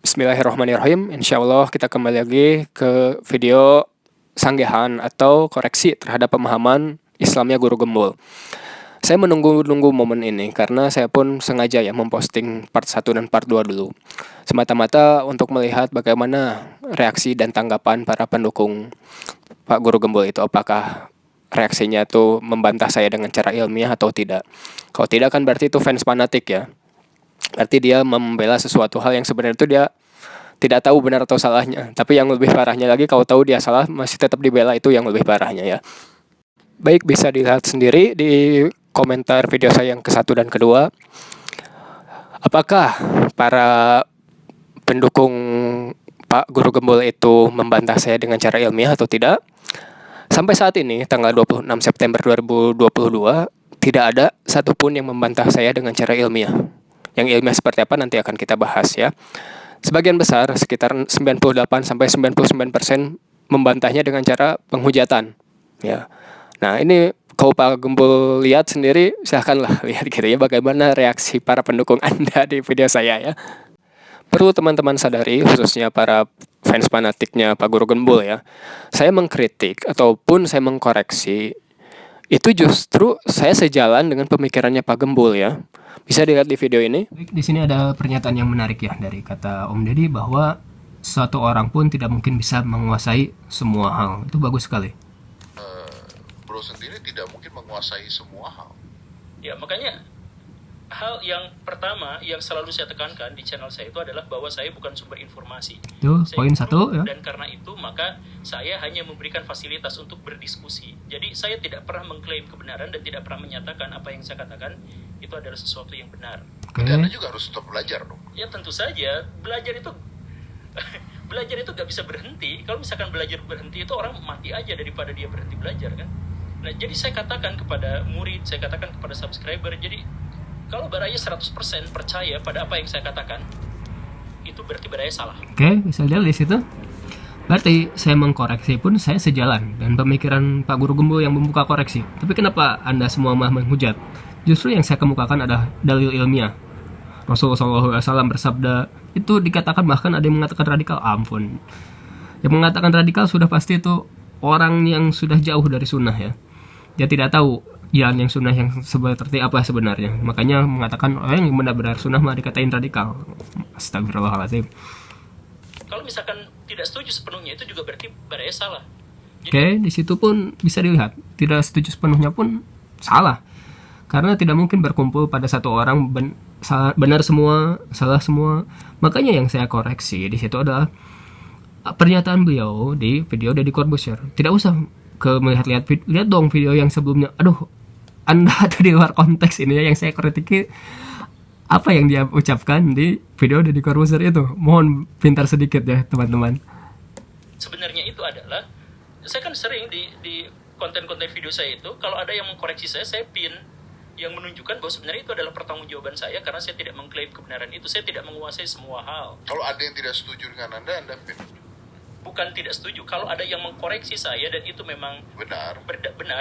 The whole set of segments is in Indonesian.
Bismillahirrahmanirrahim. Insya Allah kita kembali lagi ke video sanggahan atau koreksi terhadap pemahaman Islamnya Guru Gembul. Saya menunggu-nunggu momen ini karena saya pun sengaja ya memposting part 1 dan part 2 dulu. Semata-mata untuk melihat bagaimana reaksi dan tanggapan para pendukung Pak Guru Gembul itu. Apakah reaksinya tuh membantah saya dengan cara ilmiah atau tidak. Kalau tidak kan berarti itu fans fanatik ya. Berarti dia membela sesuatu hal yang sebenarnya itu dia tidak tahu benar atau salahnya. Tapi yang lebih parahnya lagi, kalau tahu dia salah masih tetap dibela, itu yang lebih parahnya ya. Baik, bisa dilihat sendiri di komentar video saya yang ke-1 dan kedua. Apakah para pendukung Pak Guru Gembul itu membantah saya dengan cara ilmiah atau tidak? Sampai saat ini, tanggal 26 September 2022, tidak ada satupun yang membantah saya dengan cara ilmiah. Yang ilmiah seperti apa nanti akan kita bahas ya. Sebagian besar, sekitar 98-99% membantahnya dengan cara penghujatan. Ya. Nah ini kalau Pak Gembul lihat sendiri, silahkanlah lihat gitu ya bagaimana reaksi para pendukung Anda di video saya ya. Perlu teman-teman sadari, khususnya para fans fanatiknya Pak Guru Gembul ya. Saya mengkritik ataupun saya mengkoreksi, itu justru saya sejalan dengan pemikirannya Pak Gembul ya. Bisa dilihat di video ini. Di sini ada pernyataan yang menarik ya dari kata Om Deddy bahwa suatu orang pun tidak mungkin bisa menguasai semua hal. Itu bagus sekali. Bro sendiri tidak mungkin menguasai semua hal. Ya, makanya hal yang pertama yang selalu saya tekankan di channel saya itu adalah bahwa saya bukan sumber informasi. Itu Saya poin satu ya. Dan karena itu maka saya hanya memberikan fasilitas untuk berdiskusi. Jadi saya tidak pernah mengklaim kebenaran dan tidak pernah menyatakan apa yang saya katakan itu adalah sesuatu yang benar. Oke. Dan Anda juga harus tetap belajar dong. Ya tentu saja belajar itu belajar itu gak bisa berhenti. Kalau misalkan belajar berhenti itu orang mati aja daripada dia berhenti belajar kan. Nah jadi saya katakan kepada murid, saya katakan kepada subscriber, jadi kalau Baraya 100% percaya pada apa yang saya katakan, itu berarti Baraya salah. Oke, bisa lihat di situ. Berarti saya mengkoreksi pun saya sejalan dan pemikiran Pak Guru Gembul yang membuka koreksi. Tapi kenapa Anda semua malah menghujat? Justru yang saya kemukakan adalah dalil ilmiah. Rasulullah SAW bersabda, itu dikatakan bahkan ada yang mengatakan radikal. Ampun. Yang mengatakan radikal sudah pasti itu orang yang sudah jauh dari sunnah ya. Dia tidak tahu jalan yang sunnah yang seperti apa sebenarnya. Makanya mengatakan orang yang benar-benar sunnah malah dikatain radikal. Astagfirullahaladzim. Kalau misalkan tidak setuju sepenuhnya itu juga berarti Baraya salah. Oke, di situ pun bisa dilihat tidak setuju sepenuhnya pun salah. Karena tidak mungkin berkumpul pada satu orang benar semua, salah semua. Makanya yang saya koreksi di situ adalah pernyataan beliau di video Deddy Corbuzier. Tidak usah lihat dong video yang sebelumnya. Aduh, Anda ada di luar konteks ini ya yang saya kritiki. Apa yang dia ucapkan di video Deddy Corbuzier itu. Mohon pintar sedikit ya teman-teman. Sebenarnya itu adalah, saya kan sering di konten-konten video saya itu, kalau ada yang mengkoreksi saya pin yang menunjukkan bahwa sebenarnya itu adalah pertanggungjawaban saya karena saya tidak mengklaim kebenaran itu, saya tidak menguasai semua hal. Kalau ada yang tidak setuju dengan Anda pin. Bukan tidak setuju, kalau ada yang mengkoreksi saya dan itu memang benar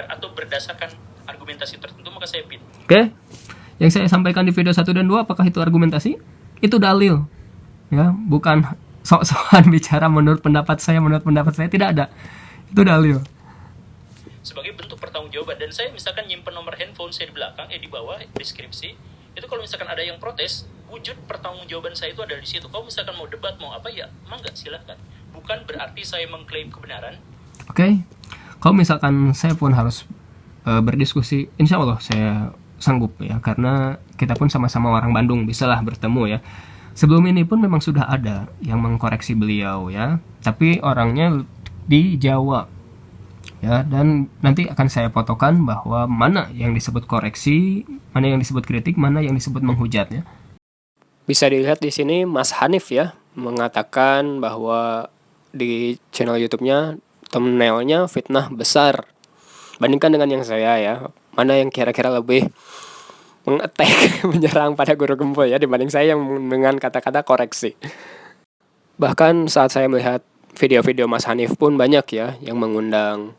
atau berdasarkan argumentasi tertentu, maka saya pin. Oke. Yang saya sampaikan di video 1 dan 2 apakah itu argumentasi? Itu dalil. Ya, bukan sok-sokan bicara menurut pendapat saya, tidak ada. Itu dalil. Sebagai bentuk pertanggungjawaban, dan saya misalkan nyimpen nomor handphone saya di belakang, di bawah deskripsi, itu kalau misalkan ada yang protes, wujud pertanggungjawaban saya itu ada di situ. Kalau misalkan mau debat, mau apa ya, mangga silahkan. Bukan berarti saya mengklaim kebenaran. Oke. Kalau misalkan saya pun harus berdiskusi, insya Allah saya sanggup ya, karena kita pun sama-sama orang Bandung, bisalah bertemu ya. Sebelum ini pun memang sudah ada yang mengkoreksi beliau ya, tapi orangnya di Jawa ya, dan nanti akan saya fotokan bahwa mana yang disebut koreksi, mana yang disebut kritik, mana yang disebut menghujat ya. Bisa dilihat di sini Mas Hanif ya mengatakan bahwa di channel YouTube-nya thumbnailnya fitnah besar. Bandingkan dengan yang saya ya, mana yang kira-kira lebih mengetek menyerang pada Guru Gembul ya dibanding saya yang dengan kata-kata koreksi. Bahkan saat saya melihat video-video Mas Hanif pun banyak ya yang mengundang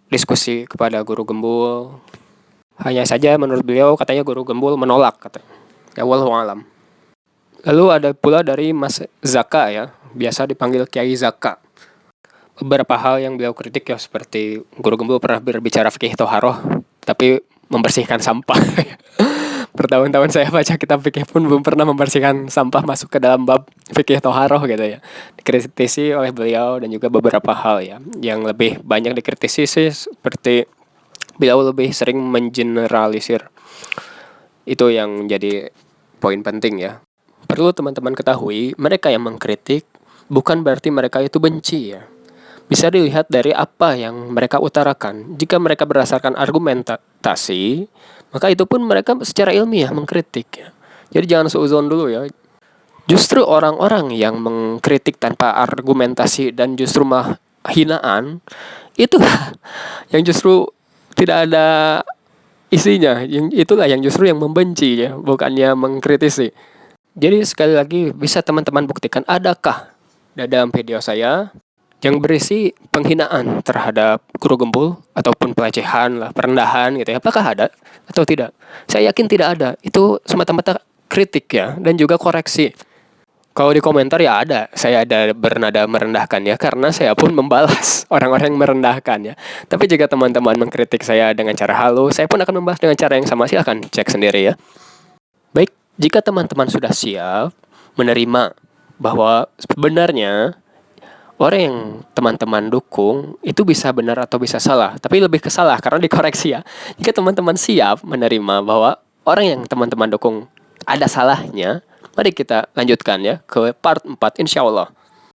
diskusi kepada Guru Gembul. Hanya saja menurut beliau katanya Guru Gembul menolak katanya. Ya wallahu alam. Lalu ada pula dari Mas Zaka ya, biasa dipanggil Kiai Zaka. Beberapa hal yang beliau kritik ya, seperti Guru Gembul pernah berbicara fikih toharoh, tapi membersihkan sampah. Bertahun-tahun saya baca kitab fikih pun belum pernah membersihkan sampah masuk ke dalam bab fikih toharoh gitu ya. Dikritisi oleh beliau dan juga beberapa hal ya. Yang lebih banyak dikritisi sih seperti beliau lebih sering mengeneralisir. Itu yang jadi poin penting ya. Perlu teman-teman ketahui, mereka yang mengkritik bukan berarti mereka itu benci ya. Bisa dilihat dari apa yang mereka utarakan. Jika mereka berdasarkan argumentasi, maka itu pun mereka secara ilmiah mengkritik ya. Jadi jangan seuzon dulu ya. Justru orang-orang yang mengkritik tanpa argumentasi dan justru hinaan, itu yang justru tidak ada isinya. Itulah yang justru yang membenci ya, bukannya mengkritisi. Jadi sekali lagi bisa teman-teman buktikan adakah dalam video saya yang berisi penghinaan terhadap Guru Gembul ataupun pelecehan lah, perendahan gitu ya. Apakah ada atau tidak? Saya yakin tidak ada. Itu semata-mata kritik ya dan juga koreksi. Kalau di komentar ya ada, saya ada bernada merendahkan ya, karena saya pun membalas orang-orang yang merendahkan ya. Tapi jika teman-teman mengkritik saya dengan cara halus, saya pun akan membalas dengan cara yang sama. Silahkan cek sendiri ya. Baik, jika teman-teman sudah siap menerima bahwa sebenarnya orang yang teman-teman dukung itu bisa benar atau bisa salah, tapi lebih ke salah karena dikoreksi ya. Jika teman-teman siap menerima bahwa orang yang teman-teman dukung ada salahnya, mari kita lanjutkan ya ke part 4 insya Allah.